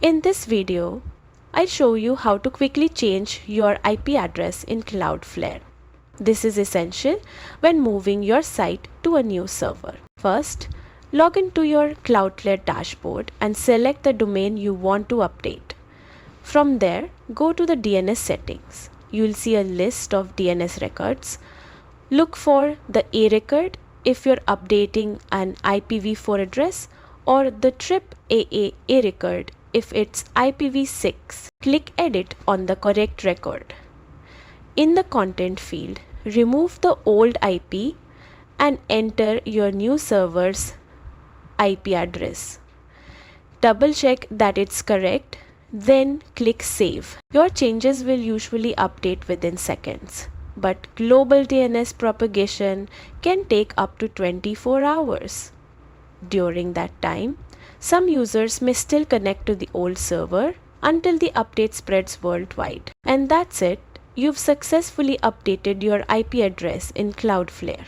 In this video, I'll show you how to quickly change your IP address in Cloudflare. This is essential when moving your site to a new server. First, log into your Cloudflare dashboard and select the domain you want to update. From there, go to the DNS settings. You'll see a list of DNS records. Look for the A record if you're updating an IPv4 address, or the trip AAA record if it's IPv6. Click Edit on the correct record. In the content field, remove the old IP and enter your new server's IP address. Double check that it's correct, then click Save. Your changes will usually update within seconds, but global DNS propagation can take up to 24 hours. During that time, some users may still connect to the old server until the update spreads worldwide. And that's it. You've successfully updated your IP address in Cloudflare.